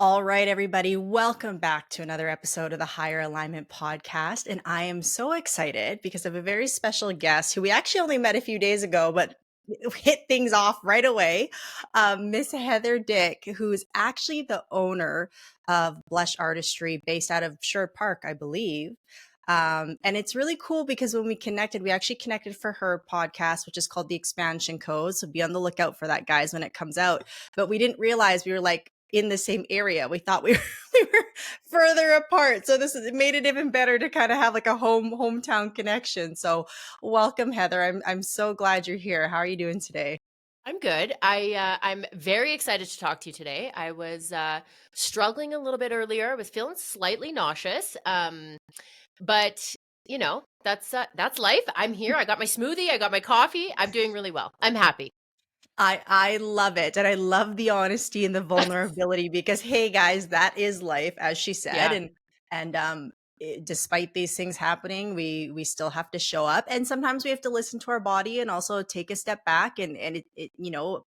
All right, everybody, welcome back to another episode of the Higher Alignment Podcast. And I am so excited because of a very special guest who we actually only met a few days ago, but hit things off right away. Miss Heather Dick, who's actually the owner of Blush Artistry based out of Sherwood Park, I believe. And it's really cool because when we connected, we actually connected for her podcast, which is called The Expansion Code. So be on the lookout for that, guys, when it comes out. But we didn't realize we were like in the same area. We thought we were, we were further apart. So it made it even better to kind of have like a hometown connection. So welcome, Heather. I'm so glad you're here. How are you doing today? I'm good. I'm very excited to talk to you today. I was struggling a little bit earlier. I was feeling slightly nauseous, but that's life. I'm here. I got my smoothie. I got my coffee. I'm doing really well. I'm happy. I love it. And I love the honesty and the vulnerability because hey guys, that is life, as she said. Yeah. And despite these things happening, we still have to show up. And sometimes we have to listen to our body and also take a step back and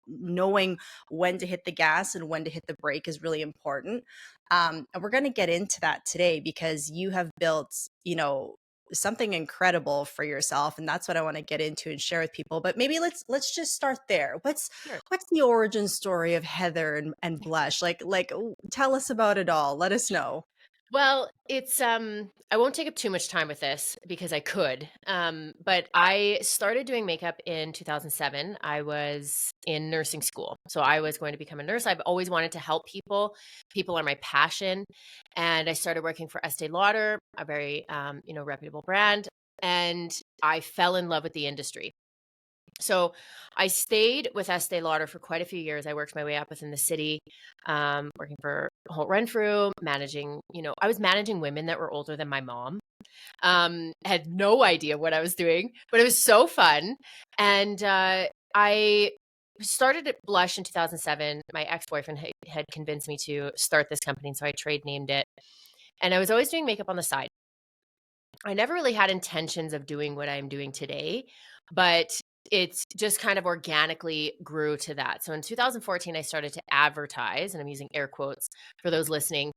knowing when to hit the gas and when to hit the brake is really important. And we're gonna get into that today because you have built, something incredible for yourself, and that's what I want to get into and share with people. But maybe let's just start there. Sure. What's the origin story of Heather and Blush? Tell us about it all. Let us know. Well, it's I won't take up too much time with this because I could. But I started doing makeup in 2007. I was in nursing school. So I was going to become a nurse. I've always wanted to help people. People are my passion. And I started working for Estee Lauder, a very reputable brand, and I fell in love with the industry. So I stayed with Estee Lauder for quite a few years. I worked my way up within the city, working for Holt Renfrew, I was managing women that were older than my mom. Had no idea what I was doing, but it was so fun. And I started at Blush in 2007. My ex-boyfriend had convinced me to start this company, so I trade named it. And I was always doing makeup on the side. I never really had intentions of doing what I'm doing today, but it's just kind of organically grew to that. So in 2014, I started to advertise, and I'm using air quotes for those listening,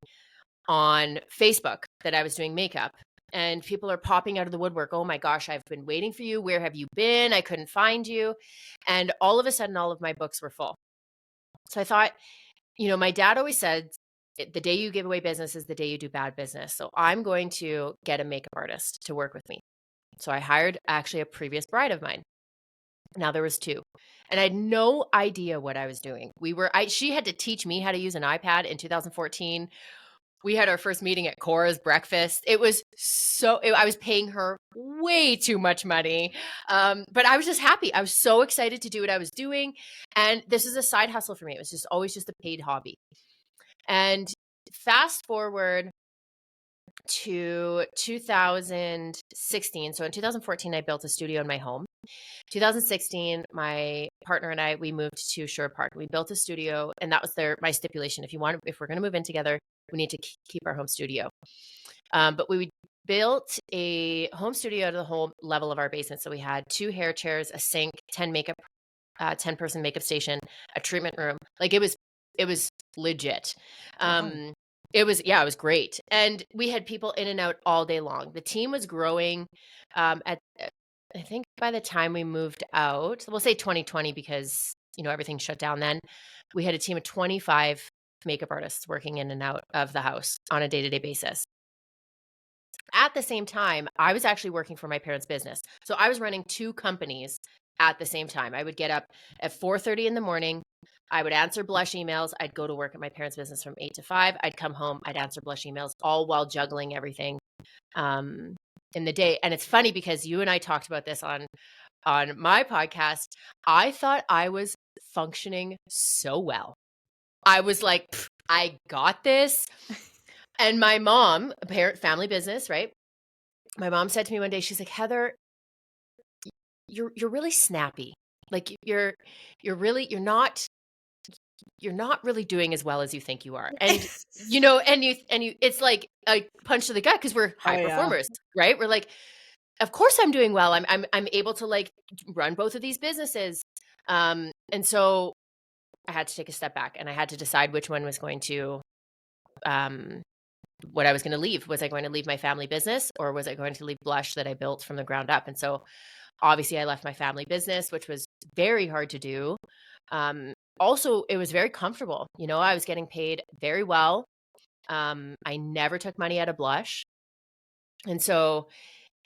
on Facebook that I was doing makeup. And people are popping out of the woodwork. Oh my gosh, I've been waiting for you. Where have you been? I couldn't find you. And all of a sudden, all of my books were full. So I thought, my dad always said, the day you give away business is the day you do bad business. So I'm going to get a makeup artist to work with me. So I hired actually a previous bride of mine. Now there was two. And I had no idea what I was doing. She had to teach me how to use an iPad in 2014. We had our first meeting at Cora's breakfast. It was I was paying her way too much money. But I was just happy. I was so excited to do what I was doing. And this is a side hustle for me. It was just always just a paid hobby. And fast forward to 2016. So in 2014, I built a studio in my home. 2016, my partner and I, we moved to Sherwood Park. We built a studio, and that was my stipulation. If we're going to move in together, we need to keep our home studio. But we built a home studio to the whole level of our basement. So we had 2 hair chairs, a sink, 10 person makeup station, a treatment room. Like it was legit. Wow. It was great. And we had people in and out all day long. The team was growing. I think by the time we moved out, we'll say 2020 because, everything shut down then, we had a team of 25 makeup artists working in and out of the house on a day-to-day basis. At the same time, I was actually working for my parents' business. So I was running 2 companies at the same time. I would get up at 4:30 in the morning. I would answer Blush emails. I'd go to work at my parents' business from 8 to 5. I'd come home. I'd answer Blush emails, all while juggling everything in the day. And it's funny because you and I talked about this on my podcast. I thought I was functioning so well. I was like, I got this. And my mom, family business, right? My mom said to me one day, she's like, Heather, you're really snappy. Like you're not really doing as well as you think you are. And it's like a punch to the gut because we're Oh high yeah. performers, right? We're like, of course I'm doing well. I'm able to like run both of these businesses. And so I had to take a step back and I had to decide which one was going to what I was going to leave. Was I going to leave my family business, or was I going to leave Blush that I built from the ground up? And so obviously I left my family business, which was very hard to do. Also, it was very comfortable. I was getting paid very well. I never took money out of Blush. And so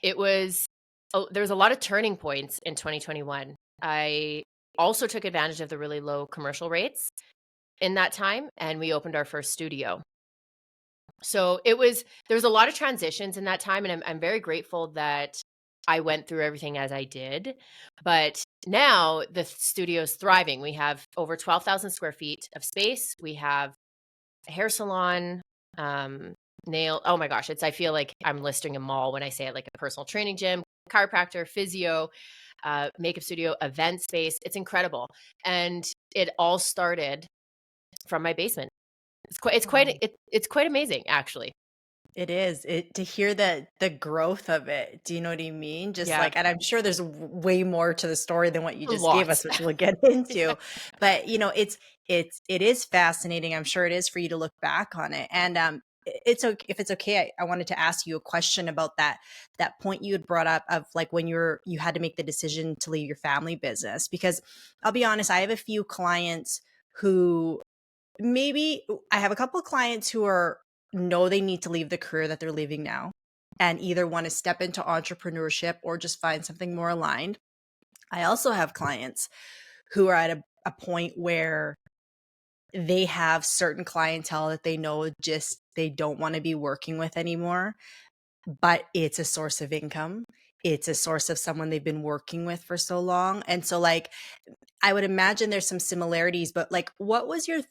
there was a lot of turning points in 2021. I also took advantage of the really low commercial rates in that time, and we opened our first studio. So there was a lot of transitions in that time, and I'm very grateful that I went through everything as I did. But now the studio is thriving. We have over 12,000 square feet of space. We have a hair salon, nail. Oh my gosh, I feel like I'm listing a mall when I say it, like a personal training gym, chiropractor, physio, makeup studio, event space. It's incredible. And it all started from my basement. Wow. It's quite amazing, actually. It is. To hear the growth of it. Do you know what I mean? Just Yeah, like, and I'm sure there's way more to the story than what you just gave lots. us, which we'll get Yeah. into. But it is fascinating. I'm sure it is for you to look back on it. And it's okay if it's okay. I wanted to ask you a question about that point you had brought up of like when you had to make the decision to leave your family business. Because I'll be honest, I have a few clients who maybe I have a couple of clients who are know they need to leave the career that they're leaving now and either want to step into entrepreneurship or just find something more aligned. I also have clients who are at a point where they have certain clientele that they know just they don't want to be working with anymore, but it's a source of income. It's a source of someone they've been working with for so long. And so like I would imagine there's some similarities, but like what was your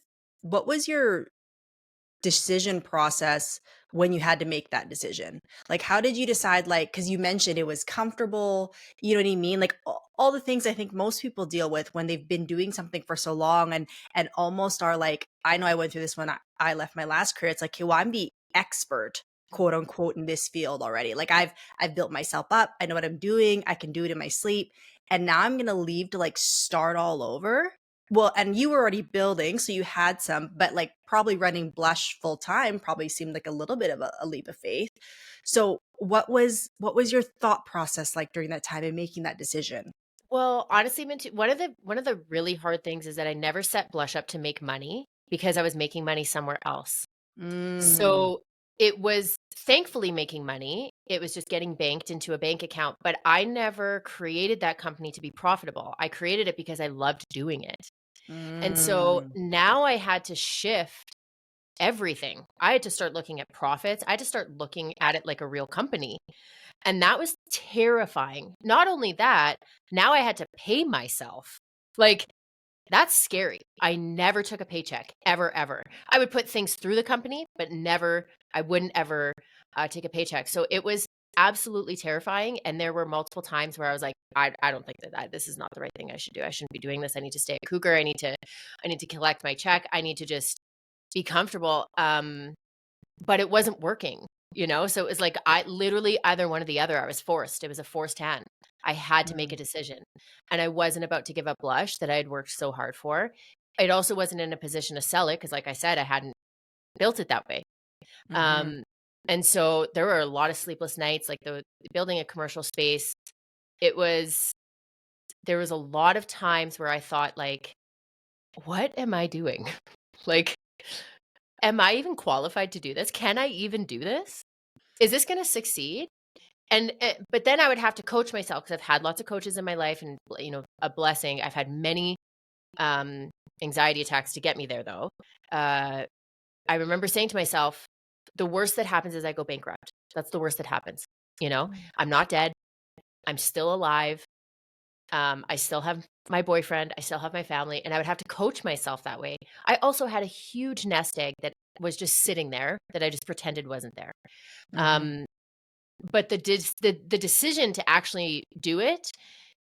decision process when you had to make that decision? Like, how did you decide? Like, because you mentioned it was comfortable, you know what I mean? Like, all the things I think most people deal with when they've been doing something for so long and almost are like, I know I went through this when I left my last career. It's like, okay, well, I'm the expert, quote unquote, in this field already. Like, I've built myself up. I know what I'm doing. I can do it in my sleep. And now I'm gonna leave to like start all over. Well, and you were already building, so you had some, but like probably running Blush full time probably seemed like a little bit of a leap of faith. So what was your thought process like during that time in making that decision? Well, honestly, one of the really hard things is that I never set Blush up to make money because I was making money somewhere else. Mm, So it was thankfully making money. It was just getting banked into a bank account, but I never created that company to be profitable. I created it because I loved doing it. And so mm, now I had to shift everything. I had to start looking at profits. I had to start looking at it like a real company. And that was terrifying. Not only that, now I had to pay myself. Like, that's scary. I never took a paycheck, ever, ever. I would put things through the company, but I wouldn't ever take a paycheck. So it was absolutely terrifying. And there were multiple times where I was like, I don't think this is not the right thing I should do. I shouldn't be doing this. I need to stay at Cougar. I need to collect my check. I need to just be comfortable. But it wasn't working. So it was like I literally either one or the other. I was forced. It was a forced hand. I had to make a mm, decision. And I wasn't about to give up Blush that I had worked so hard for. It also wasn't in a position to sell it because, like I said, I hadn't built it that way. mhm, Um, and so there were a lot of sleepless nights, like the building a commercial space. It was there was a lot of times where I thought, like, what am I doing? Like, am I even qualified to do this? Can I even do this? Is this going to succeed? And but then I would have to coach myself because I've had lots of coaches in my life, and a blessing. I've had many um, anxiety attacks to get me there, though. Uh, I remember saying to myself, the worst that happens is I go bankrupt. That's the worst that happens. mm, I'm not dead. I'm still alive. I still have my boyfriend. I still have my family, and I would have to coach myself that way. I also had a huge nest egg that was just sitting there that I just pretended wasn't there. mhm. Um, but the decision to actually do it,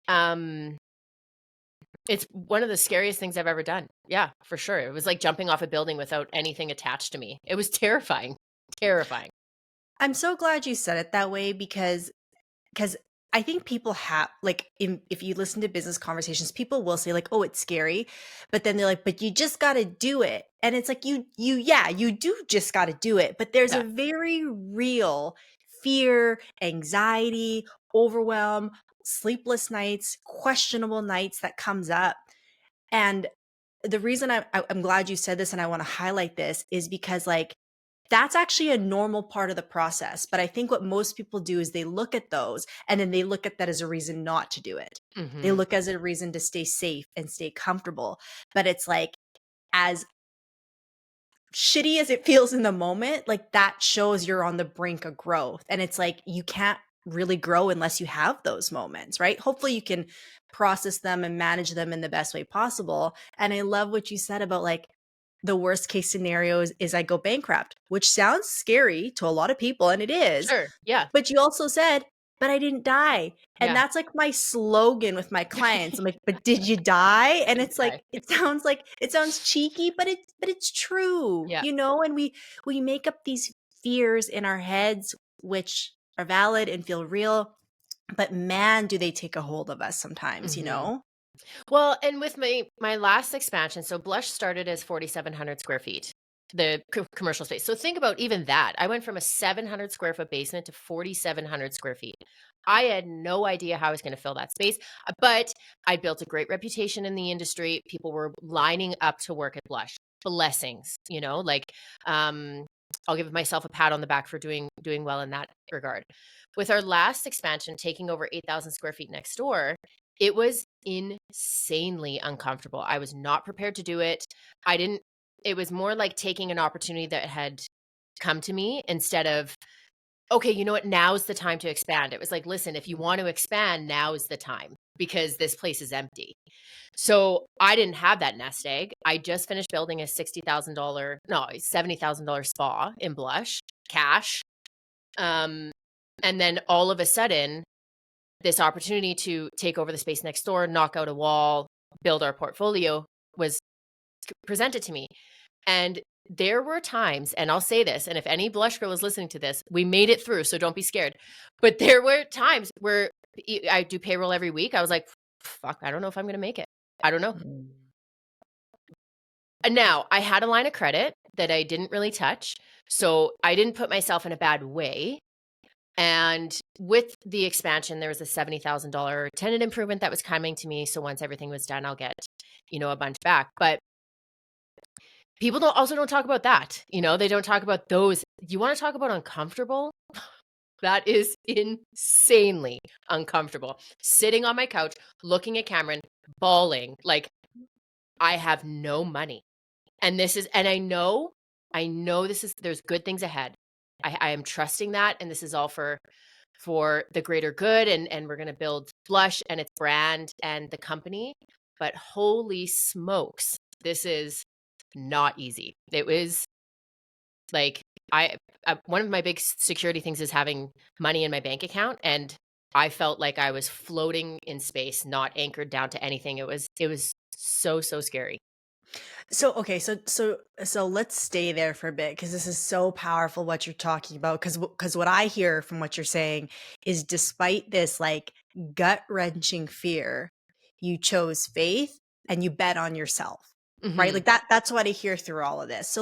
um, it's one of the scariest things I've ever done. Yeah, for sure. It was like jumping off a building without anything attached to me. It was terrifying, terrifying. I'm so glad you said it that way because I think people have like if you listen to business conversations, people will say like, "Oh, it's scary," but then they're like, "But you just got to do it." And it's like you do just got to do it, but there's Yeah. a very real fear, anxiety, overwhelm, sleepless nights, questionable nights that comes up. And the reason I'm glad you said this and I want to highlight this is because like that's actually a normal part of the process. But I think what most people do is they look at those and then they look at that as a reason not to do it. They Mhm. look as a reason to stay safe and stay comfortable. But it's like, as shitty as it feels in the moment, like that shows you're on the brink of growth. And it's like you can't really grow unless you have those moments, right? Hopefully you can process them and manage them in the best way possible. And I love what you said about like the worst case scenario is I go bankrupt, which sounds scary to a lot of people, and it is. Sure. Yeah. But you also said, but I didn't die. And Yeah. that's like my slogan with my clients. I'm like, but did you die? And it's Okay. like it sounds cheeky, but it's true, Yeah. you know, and we make up these fears in our heads which are valid and feel real, but man, do they take a hold of us sometimes, you Mhm. know? Well, and with my last expansion, so Blush started as 4,700 square feet, the commercial space. So think about even that. I went from a 700 square foot basement to 4,700 square feet. I had no idea how I was going to fill that space, but I built a great reputation in the industry. People were lining up to work at Blush. Blessings, you know, like um, I'll give myself a pat on the back for doing well in that regard. With our last expansion, taking over 8,000 square feet next door, it was insanely uncomfortable. I was not prepared to do it. I didn't It was more like taking an opportunity that had come to me instead of, okay, you know what, now's the time to expand. It was like, listen, if you want to expand, now is the time because this place is empty. So I didn't have that nest egg. I just finished building a $70,000 spa in Blush, cash. Um, and then all of a sudden, this opportunity to take over the space next door, knock out a wall, build our portfolio was presented to me. And there were times, and I'll say this, and if any Blush girl is listening to this, we made it through, so don't be scared. But there were times where I do payroll every week. I was like, fuck, I don't know if I'm going to make it. I don't know. Mm. And now I had a line of credit that I didn't really touch. So I didn't put myself in a bad way. And with the expansion, there was a $70,000 tenant improvement that was coming to me. So once everything was done, I'll get, a bunch back. But people don't talk about that. They don't talk about those. You want to talk about uncomfortable? That is insanely uncomfortable. Sitting on my couch, looking at Cameron, bawling, like I have no money. And I know there's good things ahead. I am trusting that. And this is all for the greater good. And we're going to build Blush and its brand and the company. But holy smokes, this is not easy. It was like, one of my big security things is having money in my bank account. And I felt like I was floating in space, not anchored down to anything. It was so, so scary. So okay, so let's stay there for a bit because this is so powerful what you're talking about. Because what I hear from what you're saying is, despite this like gut wrenching fear, you chose faith and you bet on yourself, right? Hmm. Like that's what I hear through all of this.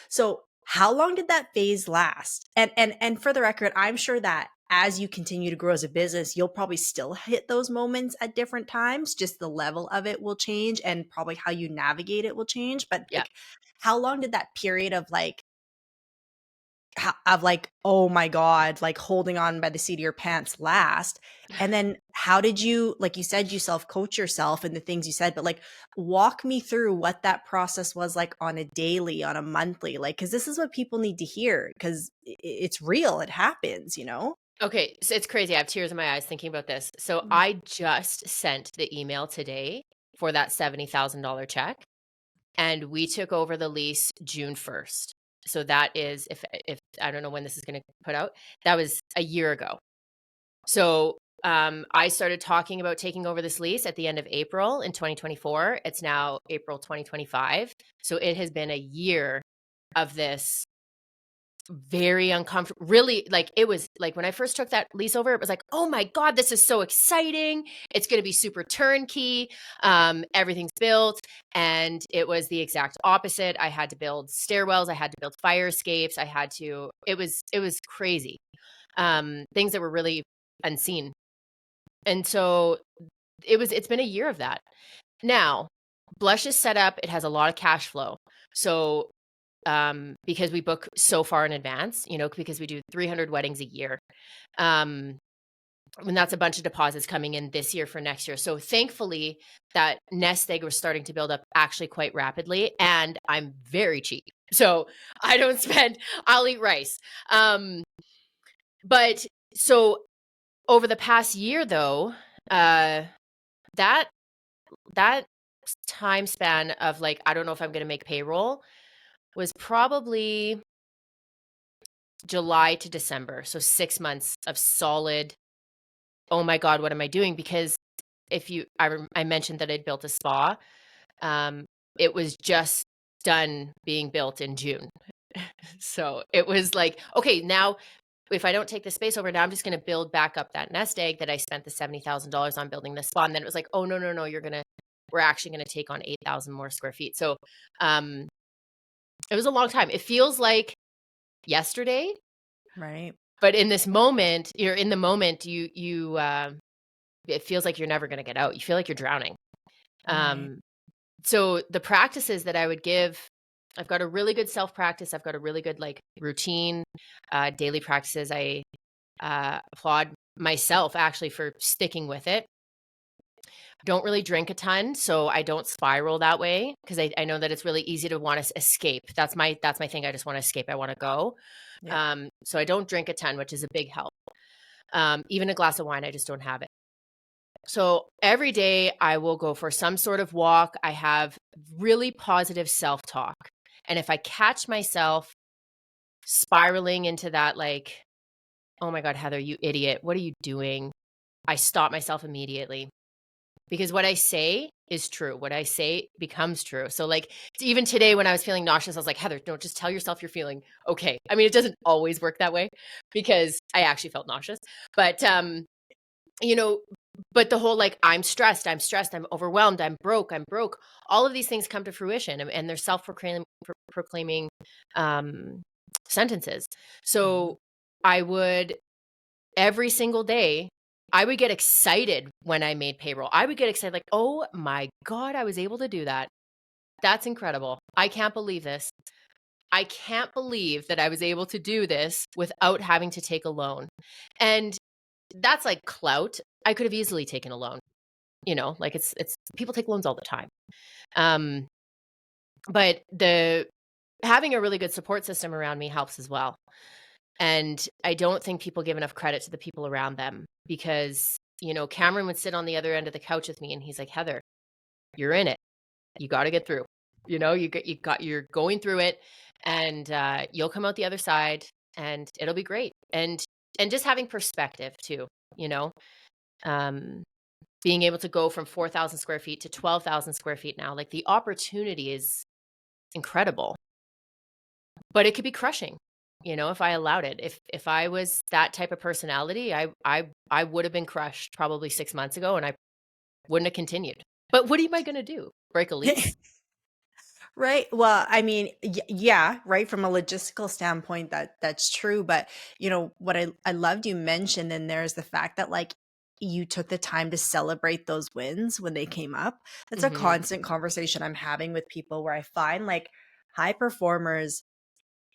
So how long did that phase last? And for the record, I'm sure that as you continue to grow as a business, you'll probably still hit those moments at different times. Just the level of it will change and probably how you navigate it will change. But Yeah. like, how long did that period of like, oh my God, like holding on by the seat of your pants last? And then how did you, like you said, you self coach yourself and the things you said, but like walk me through what that process was like on a daily, on a monthly, like, cause this is what people need to hear because it's real. It happens, you know? Okay, so it's crazy. I have tears in my eyes thinking about this. So I just sent the email today for that $70,000 check, and we took over the lease June 1st. So that is, if I don't know when this is going to put out, that was a year ago. So I started talking about taking over this lease at the end of April in 2024. It's now April 2025. So it has been a year of this very uncomfortable. Really, like, it was like when I first took that lease over, it was like, "Oh my god, this is so exciting. It's gonna be super turnkey. Everything's built." And it was the exact opposite. I had to build stairwells, I had to build fire escapes, I had to it was crazy. Things that were really unseen. And so it's been a year of that. Now, Blush is set up, it has a lot of cash flow. So because we book so far in advance, because we do 300 weddings a year. Um, and that's a bunch of deposits coming in this year for next year. So thankfully, that nest egg was starting to build up actually quite rapidly, and I'm very cheap. So I don't spend, I'll eat rice. But so over the past year though, that that time span of like, I don't know if I'm going to make payroll was probably July to December. So 6 months of solid, "Oh my god, what am I doing?" Because if you I mentioned that I'd built a spa, um, it was just done being built in June. So it was like, "Okay, now if I don't take the space over, now I'm just gonna build back up that nest egg that I spent the $70,000 on building the spa." And then it was like, "Oh, no, no, no, we're actually gonna take on 8,000 more square feet." So, um, it was a long time. It feels like yesterday, Right. but in this moment, you're in the moment, it feels like you're never gonna get out. You feel like you're drowning. Right. Um, so the practices that I would give, I've got a really good self practice. I've got a really good like routine, daily practices. I applaud myself actually for sticking with it. Don't really drink a ton, so I don't spiral that way because I know that it's really easy to want to escape. That's my thing. I just want to escape. I want to go. Yeah. So I don't drink a ton, which is a big help. Even a glass of wine, I just don't have it. So every day I will go for some sort of walk. I have really positive self talk. And if I catch myself spiraling into that, like, "Oh my God, Heather, you idiot, what are you doing?" I stop myself immediately because what I say is true. What I say becomes true. So, like, even today when I was feeling nauseous, I was like, "Heather, don't just tell yourself you're feeling okay." I mean, it doesn't always work that way because I actually felt nauseous. But, you know, but the whole like, I'm stressed, I'm overwhelmed, I'm broke, all of these things come to fruition, and they're proclaiming um, sentences. Mhm. So I would every single day, I would get excited when I made payroll. I would get excited, like, "Oh my God, I was able to do that. That's incredible. I can't believe this. I can't believe that I was able to do this without having to take a loan." And that's like clout. I could have easily taken a loan. Like it's people take loans all the time. Um, but the having a really good support system around me helps as well. And I don't think people give enough credit to the people around them because, Cameron would sit on the other end of the couch with me and he's like, "Heather, you're in it. You got to get through. You're going through it, and you'll come out the other side and it'll be great." And just having perspective too, you know. Um being able to go from 4,000 square feet to 12,000 square feet now, like, the opportunity is incredible, but it could be crushing, if I allowed it. If I was that type of personality, I would have been crushed probably 6 months ago, and I wouldn't have continued. But what am I gonna do? Break a lease? Right. Well, I mean, yeah, right. From a logistical standpoint, that's true. But what I loved you mentioned in there is the fact that like you took the time to celebrate those wins when they came up. That's a Mhm. constant conversation I'm having with people where I find like high performers,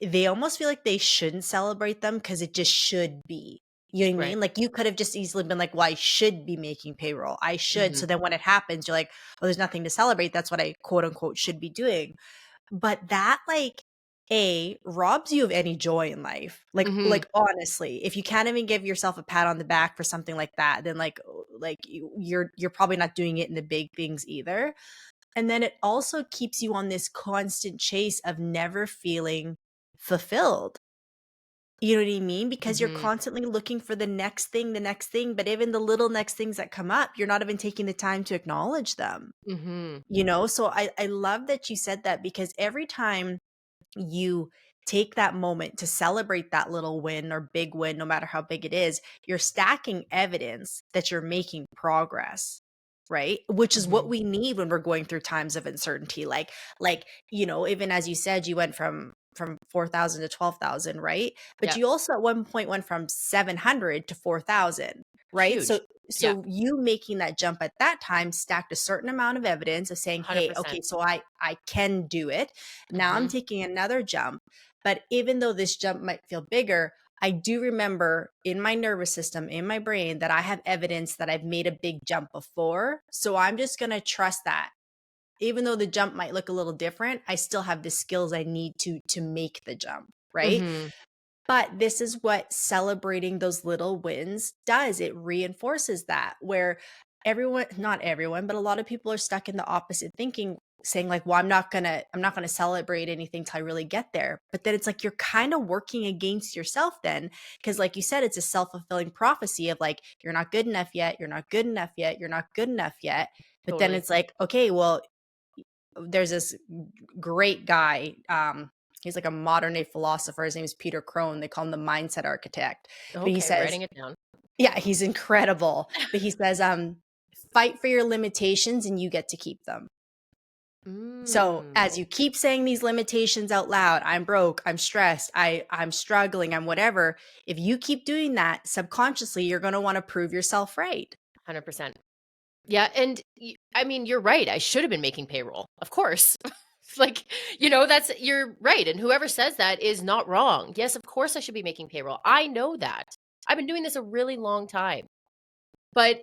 they almost feel like they shouldn't celebrate them because it just should be. You know what I Right. mean? Like you could have just easily been like, "Well, I should be making payroll. I should." So Mhm. then when it happens, you're like, "Well, there's nothing to celebrate. That's what I quote unquote should be doing." But that, like, A, robs you of any joy in life. Mhm. Honestly, if you can't even give yourself a pat on the back for something like that, then, you're probably not doing it in the big things either. And then it also keeps you on this constant chase of never feeling fulfilled. You know what I mean? Because you're Mhm. constantly looking for the next thing, but even the little next things that come up, you're not even taking the time to acknowledge them. Mhm. So I love that you said that because every time you take that moment to celebrate that little win or big win, no matter how big it is, you're stacking evidence that you're making progress. Right. Which is what Mhm. we need when we're going through times of uncertainty. Even as you said, you went from 4,000 to 12,000, right? But Yeah. you also at one point went from 700 to 4,000, right? Huge. Yeah. So you making that jump at that time stacked a certain amount of evidence of saying, hey, 100%. okay, so I can do it. Now I'm Mhm. taking another jump. But even though this jump might feel bigger, I do remember in my nervous system, in my brain, that I have evidence that I've made a big jump before. So I'm just going to trust that. Even though the jump might look a little different, I still have the skills I need to make the jump, right? Mhm. But this is what celebrating those little wins does. It reinforces that, where everyone, not everyone, but a lot of people are stuck in the opposite thinking, saying like, well, I'm not gonna celebrate anything till I really get there. But then it's like you're kind of working against yourself then, because like you said, it's a self-fulfilling prophecy of like, you're not good enough yet, you're not good enough yet, you're not good enough yet. But then Totally. it's like, okay, well, there's this great guy. He's like a modern day philosopher. His name is Peter Crone. They call him the mindset architect. But he Okay, says, writing it down. yeah, he's incredible. But he says, fight for your limitations and you get to keep them. So Mm. as you keep saying these limitations out loud, I'm broke, I'm stressed, I'm struggling, I'm whatever. If you keep doing that subconsciously, you're going to want to prove yourself right. 100%. Yeah, and I mean, you're right. I should have been making payroll. Of course. Like, that's you're right. And whoever says that is not wrong. Yes, of course I should be making payroll. I know that. I've been doing this a really long time. But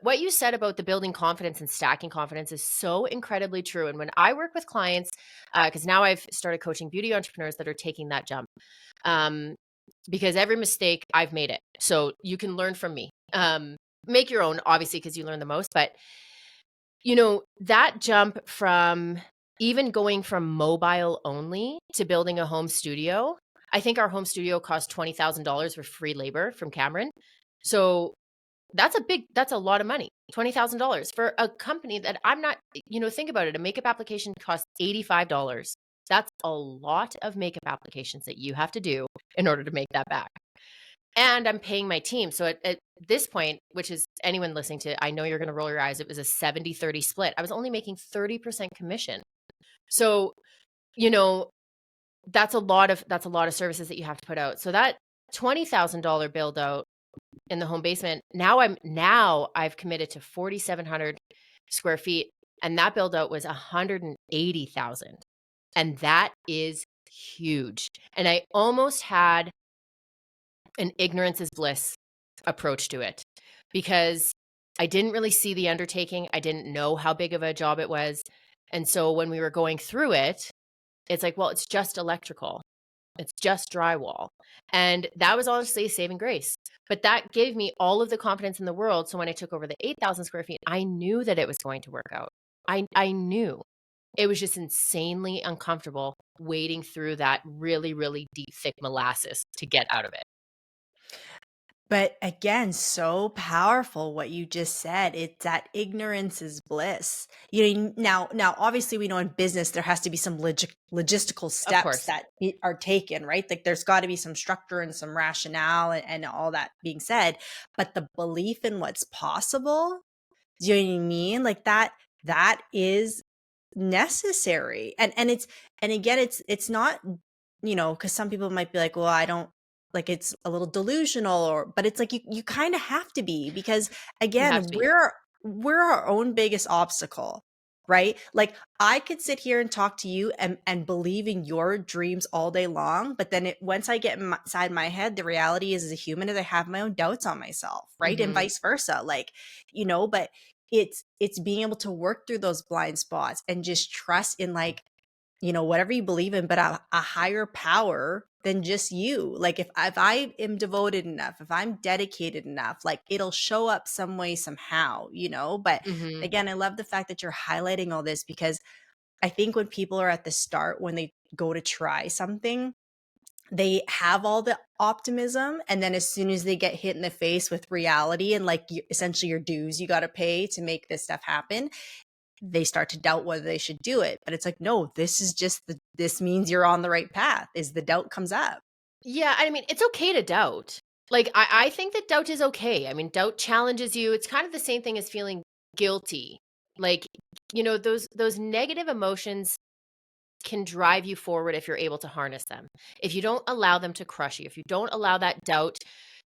what you said about the building confidence and stacking confidence is so incredibly true. And when I work with clients, because now I've started coaching beauty entrepreneurs that are taking that jump, um, because every mistake I've made it, so you can learn from me. Make your own, obviously, because you learn the most. But that jump from even going from mobile only to building a home studio. I think our home studio cost $20,000 for free labor from Cameron. So that's a lot of money. $20,000 for a company that I'm not, think about it. A makeup application costs $85. That's a lot of makeup applications that you have to do in order to make that back. And I'm paying my team. So at this point, which is anyone listening to, I know you're going to roll your eyes. It was a 70-30 split. I was only making 30% commission. So, you know, that's a lot of services that you have to put out. So that $20,000 build out in the home basement, now I've committed to 4,700 square feet, and that build out was 180,000. And that is huge. And I almost had an ignorance is bliss approach to it because I didn't really see the undertaking. I didn't know how big of a job it was. And so when we were going through it, it's like, well, it's just electrical. It's just drywall. And that was honestly a saving grace. But that gave me all of the confidence in the world. So when I took over the 8,000 square feet, I knew that it was going to work out. I knew. It was just insanely uncomfortable wading through that really, really deep, thick molasses to get out of it. But again, so powerful what you just said. It's that ignorance is bliss. Now obviously we know in business there has to be some logistical Of steps course. that are taken, right? Like there's got to be some structure and some rationale and all that being said, but the belief in what's possible, do you know what I mean? Like that is necessary. And again, it's not, because some people might be like, well, I don't, like it's a little delusional, but it's like you kind of have to be, because You have again, to be. we're our own biggest obstacle, right? Like I could sit here and talk to you and believe in your dreams all day long, but then once I get inside my head, the reality is as a human is I have my own doubts on myself, right? And Mhm. vice versa. Like, but it's being able to work through those blind spots and just trust in, like, whatever you believe in, but a higher power than just you. Like if I am devoted enough, if I'm dedicated enough, like it'll show up some way, somehow, But Mhm. again, I love the fact that you're highlighting all this, because I think when people are at the start, when they go to try something, they have all the optimism, and then as soon as they get hit in the face with reality and like essentially your dues you got to pay to make this stuff happen, they start to doubt whether they should do it. But it's like, no, this is just this means you're on the right path, is the doubt comes up. Yeah, I mean, it's okay to doubt. Like, I think that doubt is okay. I mean, doubt challenges you. It's kind of the same thing as feeling guilty. Like, those negative emotions can drive you forward if you're able to harness them. If you don't allow them to crush you, if you don't allow that doubt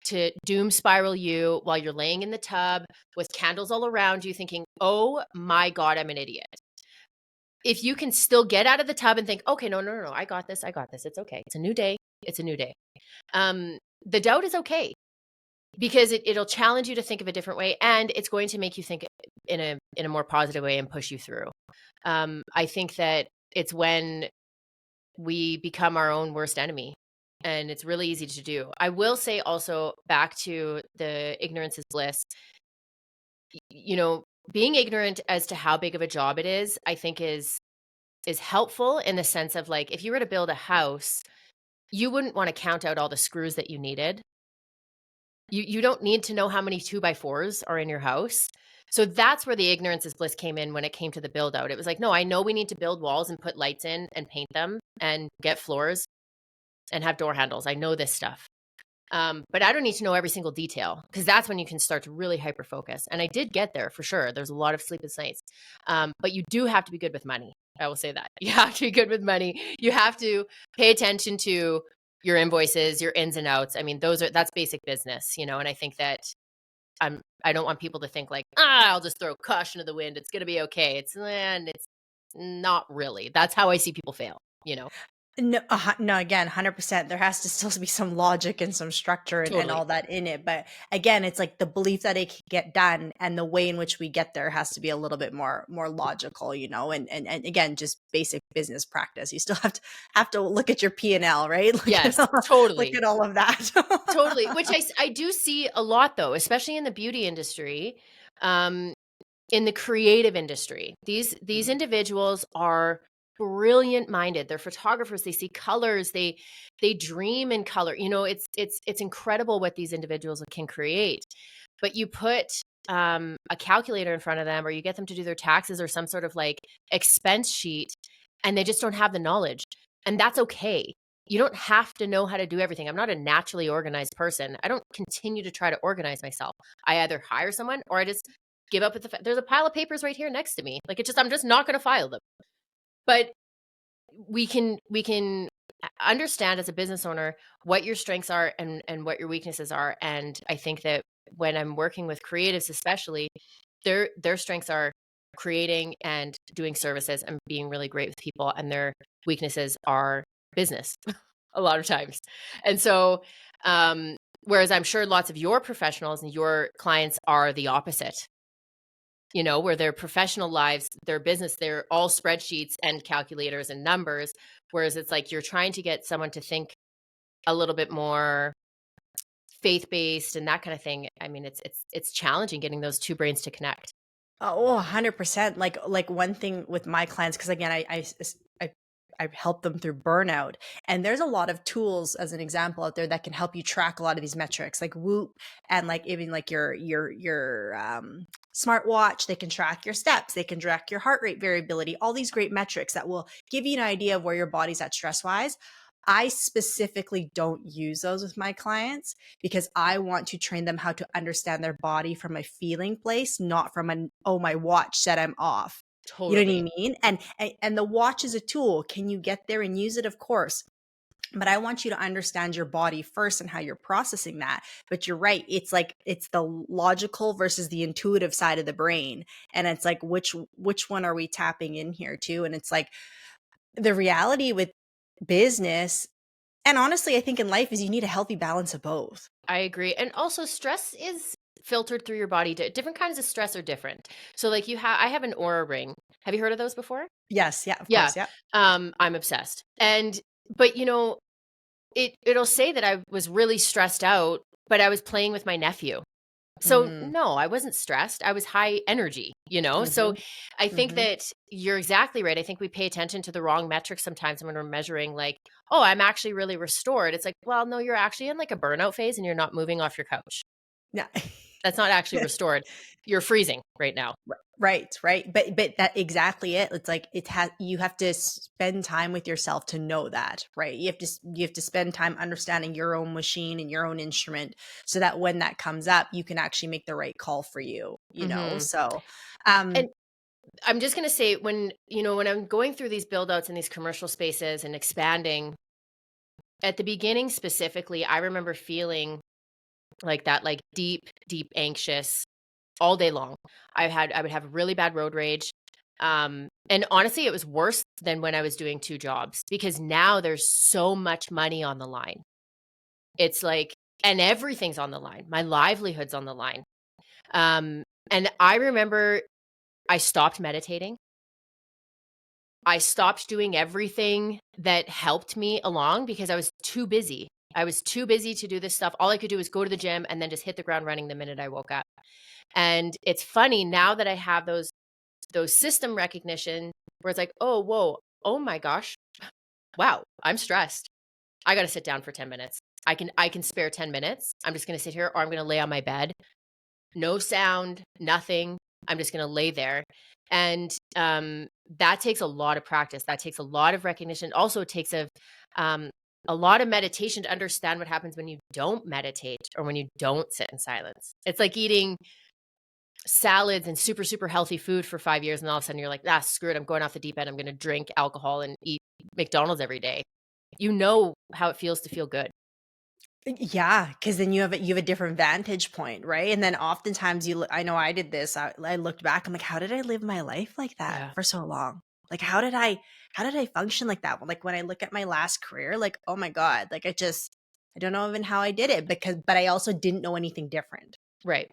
to doom spiral you while you're laying in the tub with candles all around you thinking, "Oh my God, I'm an idiot." If you can still get out of the tub and think, "Okay, no, I got this. It's okay. It's a new day. It's a new day." The doubt is okay because it'll challenge you to think of a different way, and it's going to make you think in a more positive way and push you through. I think that it's when we become our own worst enemy, and it's really easy to do. I will say also, back to the ignorance is bliss, being ignorant as to how big of a job it is, I think is helpful in the sense of, like, if you were to build a house, you wouldn't want to count out all the screws that you needed. You don't need to know how many 2x4s are in your house. So that's where the ignorance is bliss came in when it came to the build out. It was like, no, I know we need to build walls and put lights in and paint them and get floors and have door handles. I know this stuff. But I don't need to know every single detail, because that's when you can start to really hyper focus. And I did get there for sure. There's a lot of sleepless nights. But you do have to be good with money. I will say that. You have to be good with money. You have to pay attention to your invoices, your ins and outs. I mean, that's basic business, and I think that I don't want people to think like, I'll just throw caution to the wind. It's going to be okay. It's not really. That's how I see people fail. No, no, again, 100%. There has to still be some logic and some structure and Totally. all that in it. But again, it's like the belief that it can get done, and the way in which we get there has to be a little bit more logical, and again, just basic business practice. You still have to look at your P&L, right? Yes, Look totally. at all of that. Totally, which I do see a lot, though, especially in the beauty industry, um, in the creative industry. These individuals are brilliant-minded. They're photographers, they see colors, they dream in color. It's incredible what these individuals can create. But you put, a calculator in front of them, or you get them to do their taxes or some sort of, like, expense sheet, and they just don't have the knowledge, and that's okay. You don't have to know how to do everything. I'm not a naturally organized person. I don't continue to try to organize myself. I either hire someone or I just give up with there's a pile of papers right here next to me. Like, I'm just not going to file them. But we can understand as a business owner what your strengths are and what your weaknesses are. And I think that when I'm working with creatives, especially, their strengths are creating and doing services and being really great with people, and their weaknesses are business a lot of times. And so, whereas I'm sure lots of your professionals and your clients are the opposite, where their professional lives, their business, they're all spreadsheets and calculators and numbers. Whereas it's like you're trying to get someone to think a little bit more faith-based and that kind of thing. I mean, it's challenging getting those two brains to connect. Oh, 100%. Like one thing with my clients, because again, I help them through burnout, and there's a lot of tools, as an example, out there that can help you track a lot of these metrics, like Whoop, and like even like your smartwatch. They can track your steps, they can track your heart rate variability, all these great metrics that will give you an idea of where your body's at stress wise. I specifically don't use those with my clients because I want to train them how to understand their body from a feeling place, not from oh, my watch said I'm off. You know what I Totally. mean? And the watch is a tool. Can you get there and use it? Of course. But I want you to understand your body first and how you're processing that. But you're right. It's like it's the logical versus the intuitive side of the brain. And it's like which one are we tapping in here to? And it's like the reality with business, and honestly, I think in life, is you need a healthy balance of both. I agree. And also, stress is filtered through your body. Different kinds of stress are different. So, like, I have an aura ring. Have you heard of those before? Yes, yeah, of Yeah. course, yeah. I'm obsessed. But it'll say that I was really stressed out, but I was playing with my nephew. So Mm, no, I wasn't stressed. I was high energy. So mhm, I think mhm. that you're exactly right. I think we pay attention to the wrong metrics sometimes when we're measuring, like, oh, I'm actually really restored. It's like, well, no, you're actually in like a burnout phase and you're not moving off your couch. Yeah. That's not actually restored. You're freezing right now. Right, right. But that exactly it. It's like you have to spend time with yourself to know that, right? You have to spend time understanding your own machine and your own instrument so that when that comes up, you can actually make the right call for you, you know? Mhm. So, And I'm just gonna say when I'm going through these build outs in these commercial spaces and expanding, at the beginning specifically, I remember feeling like that, like deep, deep anxious all day long. I would have really bad road rage. And honestly, it was worse than when I was doing 2 jobs because now there's so much money on the line. It's like and everything's on the line. My livelihood's on the line. And I remember I stopped meditating. I stopped doing everything that helped me along because I was too busy. I was too busy to do this stuff. All I could do was go to the gym and then just hit the ground running the minute I woke up. And it's funny now that I have those system recognition where it's like, "Oh, whoa. Oh my gosh. Wow, I'm stressed. I got to sit down for 10 minutes. I can spare 10 minutes. I'm just going to sit here or I'm going to lay on my bed. No sound, nothing. I'm just going to lay there." And that takes a lot of practice. That takes a lot of recognition. Also, it takes um, a lot of meditation to understand what happens when you don't meditate or when you don't sit in silence. It's like eating salads and super, super healthy food for 5 years, and all of a sudden you're like, "Ah, screw it, I'm going off the deep end. I'm gonna drink alcohol and eat McDonald's every day." You know how it feels to feel good. yeah, because then you have a different vantage point, right? And then oftentimes I know I did this. I looked back. I'm like, how did I live my life like that Yeah. for so long? Like, how did I function like that? Like when I look at my last career, like, oh my God, like I don't know even how I did it but I also didn't know anything different. Right.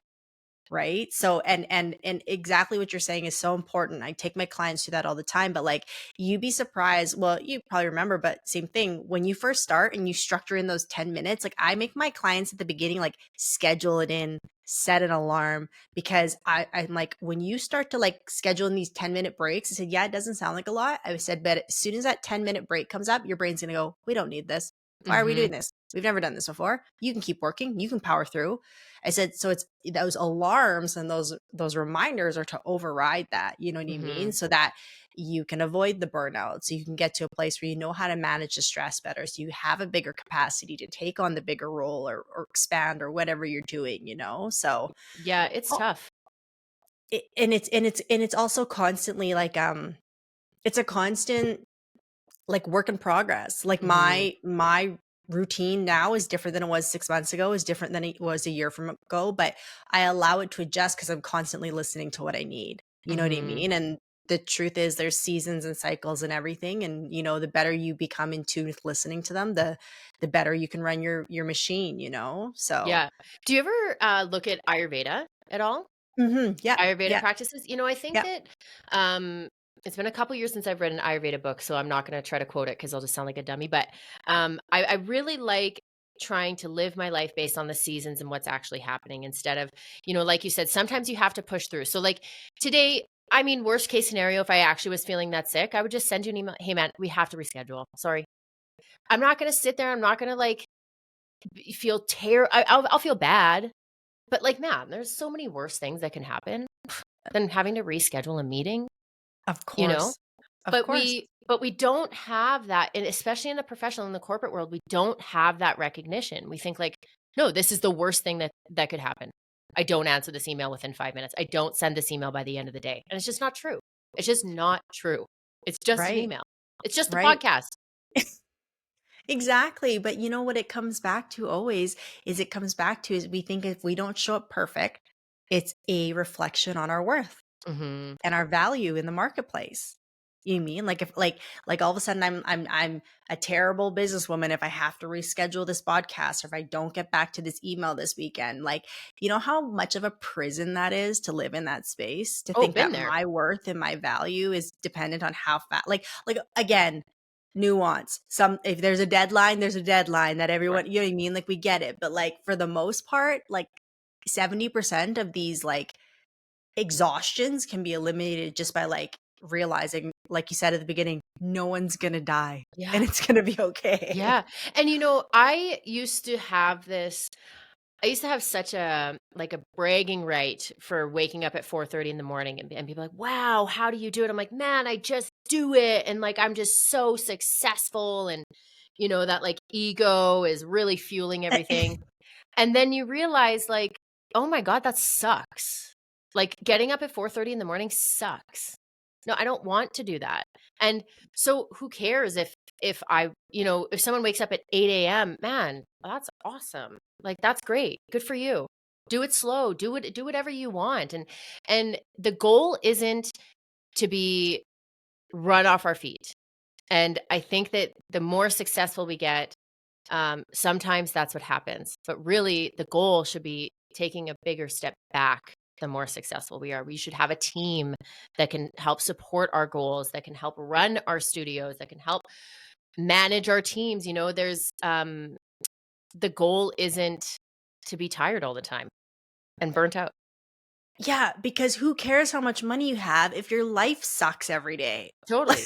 Right? So and exactly what you're saying is so important. I take my clients through that all the time, but like you'd be surprised. Well, you probably remember, but same thing. When you first start and you structure in those 10 minutes, like I make my clients at the beginning like schedule it in, set an alarm because I'm like, when you start to like schedule in these 10-minute breaks, I said, yeah, it doesn't sound like a lot. I said, but as soon as that 10-minute break comes up, your brain's gonna go, we don't need this. Why are we Mhm. doing this? We've never done this before. You can keep working, you can power through. I said, so it's those alarms and those reminders are to override that, you know what I mean? Mhm. So that you can avoid the burnout. So you can get to a place where you know how to manage the stress better. So you have a bigger capacity to take on the bigger role or expand or whatever you're doing, you know? So Yeah, it's oh, tough. and it's also constantly like it's a constant like work in progress. Like Mhm. my routine now is different than it was 6 months ago, is different than it was a year from ago, but I allow it to adjust because I'm constantly listening to what I need. You know what I Mhm. mean? And the truth is there's seasons and cycles and everything. And you know, the better you become in tune with listening to them, the better you can run your machine, you know? So Yeah. Do you ever, look at Ayurveda at all? yeah, Ayurveda yeah, practices? I think yeah. that, it's been a couple years since I've read an Ayurveda book, so I'm not gonna try to quote it because 'cause I'll just sound like a dummy, but, I really like trying to live my life based on the seasons and what's actually happening instead of like you said, sometimes you have to push through. So, like, today, I mean, worst case scenario, if I actually was feeling that sick, I would just send you an email, "Hey, man, we have to reschedule. Sorry." I'm not gonna sit there, I'm not gonna, like, b feel I'll feel bad, but, like, man, there's so many worse things that can happen than having to reschedule a meeting, Of you know? course. Of But course. we don't have that, and especially in the professional, in the corporate world, we don't have that recognition. We think like, "No, this is the worst thing that could happen. I don't answer this email within 5 minutes. I don't send this email by the end of the day." And it's just not true. It's just not true. It's just an Right. email. It's just a Right. podcast. Exactly, but you know what it comes back to always it comes back to is we think if we don't show up perfect, it's a reflection on our worth Mhm. and our value in the marketplace. You mean like if like all of a sudden I'm a terrible businesswoman if I have to reschedule this podcast or if I don't get back to this email this weekend. Like, you know how much of a prison that is to live in that space, to Oh, think been that there. my worth and my value is dependent on how fast like again, nuance. Some if there's a deadline, there's a deadline that Sure. everyone, you know what I mean? Like we get it. But like for the most part, like 70% of these like exhaustions can be eliminated just by like realizing, like you said at the beginning, no one's gonna die and Yeah. it's gonna be okay. Yeah. And I used to have this I used to have such a like a bragging right for waking up at 4:30 in the morning and people like, "Wow, how do you do it?" I'm like, "Man, I just do it." And like I'm just so successful and that like ego is really fueling everything. And then you realize like, "Oh my god, that sucks." Like getting up at 4:30 in the morning sucks. No, I don't want to do that. And so who cares if if someone wakes up at 8 a.m., man, that's awesome. Like that's great. Good for you. Do it slow. Do whatever you want. And the goal isn't to be run off our feet. And I think that the more successful we get, sometimes that's what happens. But really, the goal should be taking a bigger step back the more successful we are. We should have a team that can help support our goals, that can help run our studios, that can help manage our teams. There's the goal isn't to be tired all the time and burnt out. Yeah, because who cares how much money you have if your life sucks every day? Totally.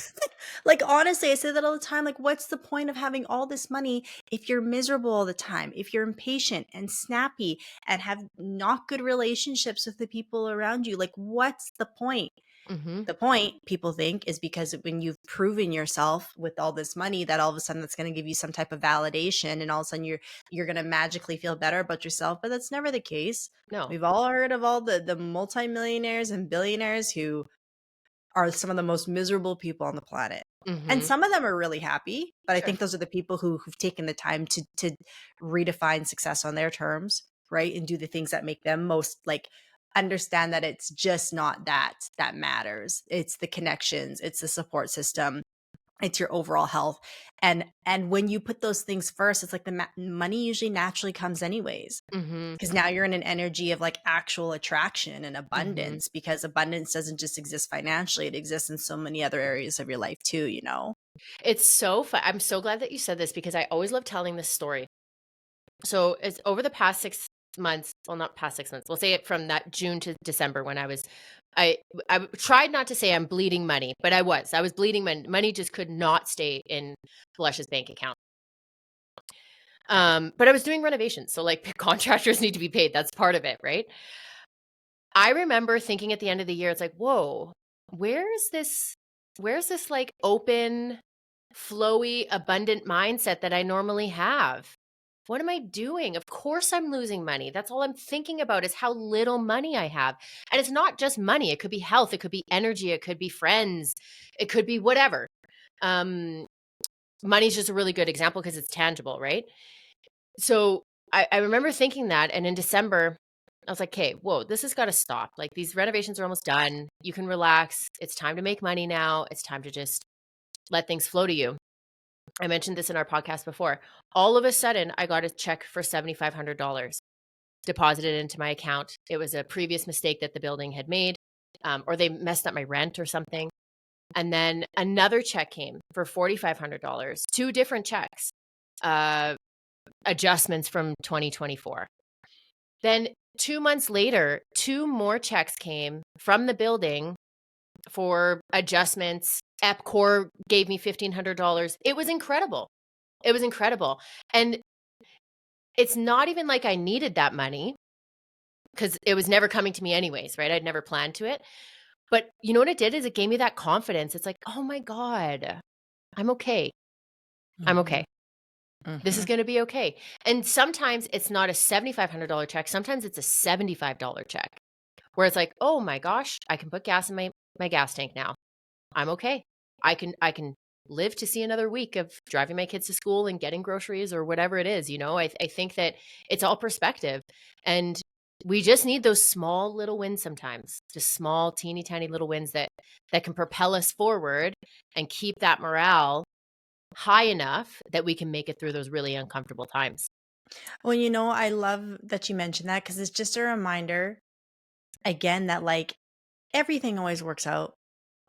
Like, honestly, I say that all the time. Like, what's the point of having all this money if you're miserable all the time, if you're impatient and snappy and have not good relationships with the people around you? Like, what's the point? Hmm. The point, people think, is because when you've proven yourself with all this money, that all of a sudden that's going to give you some type of validation, and all of a sudden you're going to magically feel better about yourself. But that's never the case. No. We've all heard of all the multimillionaires and billionaires who are some of the most miserable people on the planet. And Hmm. some of them are really happy, but I Sure. think those are the people who've taken the time to redefine success on their terms, right? And do the things that make them most like understand that it's just not that matters. It's the connections, it's the support system, it's your overall health. And when you put those things first, it's like money usually naturally comes anyways, Hmm. because now you're in an energy of like actual attraction and Hmm. abundance, because abundance doesn't just exist financially, it exists in so many other areas of your life too, you know. It's so fun. I'm so glad that you said this because I always love telling this story. So it's over the past 6 months, well, not past 6 months. We'll say it from that June to December when I tried not to say I'm bleeding money, but I was bleeding money. Money just could not stay in Blush's bank account. But I was doing renovations, so like contractors need to be paid. That's part of it, right? I remember thinking at the end of the year, it's like, whoa, where's this? Where's this like open, flowy, abundant mindset that I normally have? What am I doing? Of course I'm losing money. That's all I'm thinking about is how little money I have. And it's not just money. It could be health, it could be energy, it could be friends, it could be whatever. Um, Money's just a really good example because it's tangible, right? So I remember thinking that. And in December, I was like, okay, whoa, this has got to stop. Like these renovations are almost done. You can relax. It's time to make money now. It's time to just let things flow to you. I mentioned this in our podcast before. All of a sudden, I got a check for $7,500 deposited into my account. It was a previous mistake that the building had made, or they messed up my rent or something. And then another check came for $4,500, two different checks, uh, adjustments from 2024. Then 2 months later, two more checks came from the building for adjustments. EPCOR gave me $1,500. It was incredible. It was incredible. And it's not even like I needed that money because it was never coming to me anyways, right? I'd never planned to it. But you know what it did is it gave me that confidence. It's like, oh my God, I'm okay. I'm Hmm. okay. This is Hmm. going to be okay. And sometimes it's not a $7,500 check. Sometimes it's a $75 check where it's like, oh my gosh, I can put gas in my gas tank now. I'm okay. I can live to see another week of driving my kids to school and getting groceries or whatever it is. I think that it's all perspective, and we just need those small little wins sometimes, just small, teeny tiny little wins that can propel us forward and keep that morale high enough that we can make it through those really uncomfortable times. Well, I love that you mentioned that, because it's just a reminder again that like everything always works out.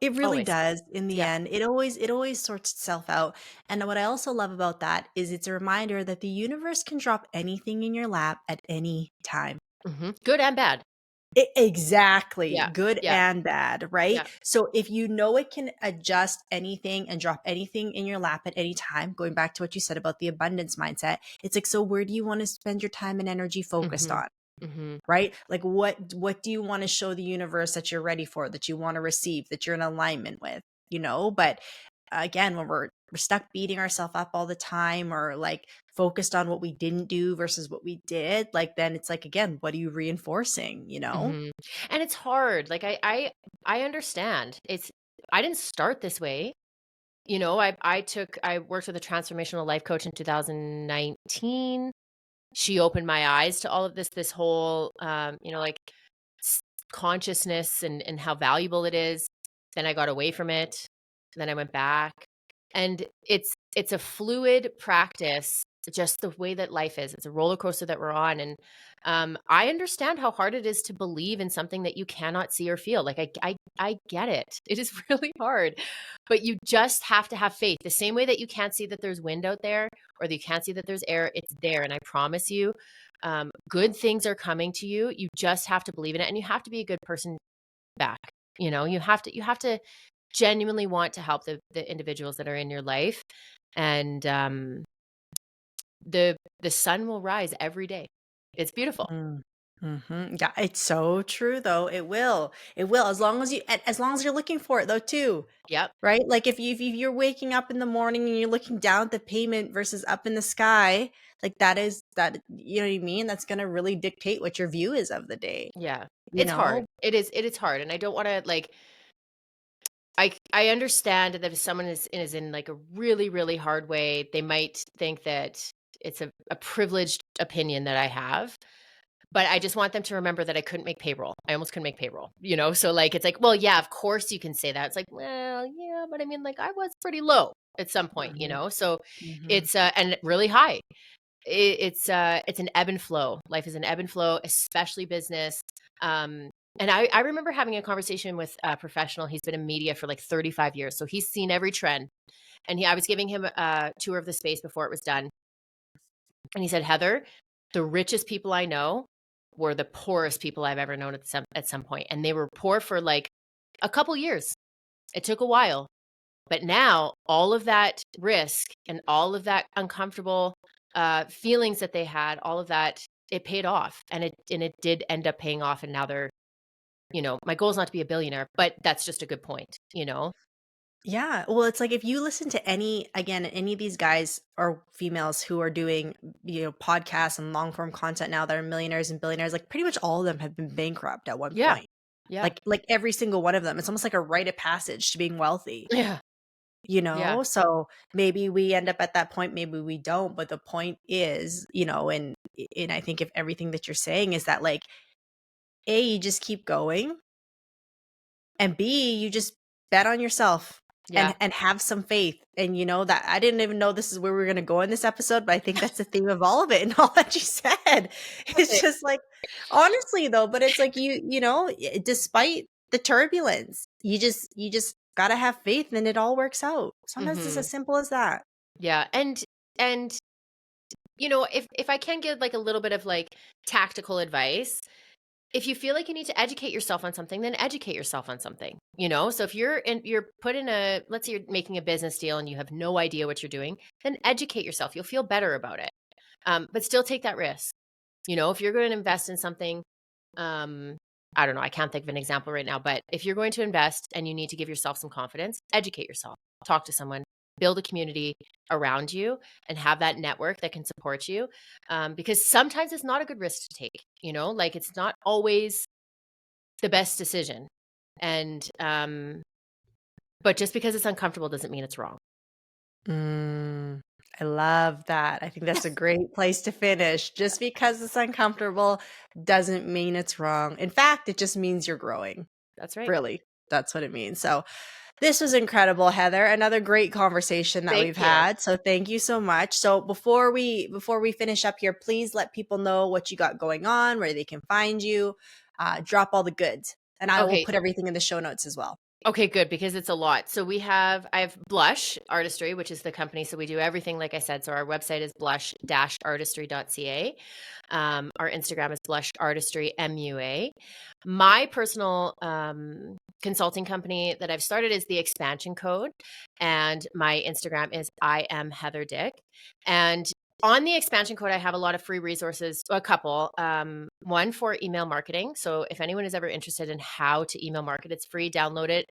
It really Always. does in the Yeah. end. It always sorts itself out. And what I also love about that is it's a reminder that the universe can drop anything in your lap at any time. Good and bad. Exactly. Yeah. Good Yeah. and bad, right? Yeah. So if you know it can adjust anything and drop anything in your lap at any time, going back to what you said about the abundance mindset, it's like, so where do you want to spend your time and energy focused Mhm. on? Mhm. Right? Like what do you want to show the universe that you're ready for, that you want to receive, that you're in alignment with, But again, when we're stuck beating ourselves up all the time, or like focused on what we didn't do versus what we did, like then it's like, again, what are you reinforcing? Mhm. And it's hard. Like I understand. I didn't start this way. I worked with a transformational life coach in 2019. She opened my eyes to all of this whole like s- consciousness and how valuable it is. Then I got away from it. Then I went back. And it's a fluid practice, just the way that life is. It's a roller coaster that we're on. And I understand how hard it is to believe in something that you cannot see or feel. Like I get it. It is really hard. But you just have to have faith. The same way that you can't see that there's wind out there, or that you can't see that there's air, it's there. And I promise you, good things are coming to you. You just have to believe in it, and you have to be a good person back. You have to genuinely want to help the individuals that are in your life, and the sun will rise every day. It's beautiful. Mm. Yeah, it's so true though. It will, as long as you're looking for it though too. Yep. Right? Like if you're waking up in the morning and you're looking down at the pavement versus up in the sky, like you know what I mean? That's going to really dictate what your view is of the day, Yeah. you It's hard. know? It is hard, and I don't want to like. I understand that if someone is in like a really really hard way, they might think that it's a privileged opinion that I have. But I just want them to remember that I couldn't make payroll. I almost couldn't make payroll, So like it's like, well, yeah, of course you can say that. It's like, well, yeah, but I mean, like I was pretty low at some point. Mhm. So Mhm. it's and really high. It's an ebb and flow. Life is an ebb and flow, especially business. And I remember having a conversation with a professional. He's been in media for like 35 years, so he's seen every trend. And I was giving him a tour of the space before it was done, and he said, Heather, the richest people I know were the poorest people I've ever known at some point. And they were poor for like a couple years. It took a while. But now all of that risk and all of that uncomfortable feelings that they had, all of that, it paid off. And it did end up paying off. And now my goal is not to be a billionaire, but that's just a good point. Yeah. Well, it's like if you listen to any of these guys or females who are doing, podcasts and long form content now that are millionaires and billionaires, like pretty much all of them have been bankrupt at one Yeah. point. Yeah. Like every single one of them. It's almost like a rite of passage to being wealthy. Yeah. Yeah. So maybe we end up at that point, maybe we don't, but the point is, and I think if everything that you're saying is that, like, A, you just keep going, and B, you just bet on yourself Yeah. and have some faith. And that I didn't even know this is where we are going to go in this episode, but I think that's the theme of all of it and all that you said. It's just like, honestly though, but it's like despite the turbulence, you just got to have faith and it all works out. Sometimes it's Hmm. as simple as that. Yeah. And if I can give like a little bit of like tactical advice, if you feel like you need to educate yourself on something, then educate yourself on something. So if you're put in let's say you're making a business deal and you have no idea what you're doing, then educate yourself. You'll feel better about it. But still take that risk. If you're going to invest in something, um, I don't know, I can't think of an example right now, but if you're going to invest and you need to give yourself some confidence, educate yourself, talk to someone, build a community around you, and have that network that can support you. Because sometimes it's not a good risk to take, like it's not always the best decision. And, but just because it's uncomfortable doesn't mean it's wrong. Mm, I love that. I think that's a great place to finish. Just because it's uncomfortable doesn't mean it's wrong. In fact, it just means you're growing. That's right. Really, that's what it means. So, this was incredible, Heather. Another great conversation that Thank we've you. had. So, thank you so much. So, before we finish up here, please let people know what you got going on, where they can find you. Drop all the goods, and I will Okay. put everything in the show notes as well. Okay, good, because it's a lot. So I have Blush Artistry, which is the company. So we do everything, like I said. So our website is blush-artistry.ca. Our Instagram is Blush Artistry MUA. My personal consulting company that I've started is the Expansion Code, and my Instagram is I am Heather Dick. And on the Expansion Code, I have a lot of free resources, a couple. One for email marketing. So if anyone is ever interested in how to email market, it's free. Download it.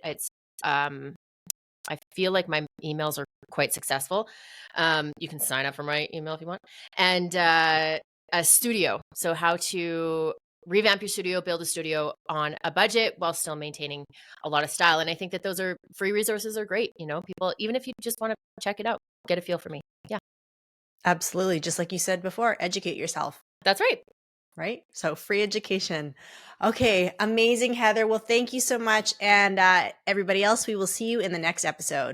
I feel like my emails are quite successful. You can sign up for my email if you want. And a studio. So how to revamp your studio, build a studio on a budget while still maintaining a lot of style. And I think that those are free resources are great. People, even if you just want to check it out, get a feel for me. Yeah, Absolutely. Just like you said before, educate yourself, that's right. right? So free education. Okay. Amazing, Heather. Well, thank you so much. And everybody else, we will see you in the next episode.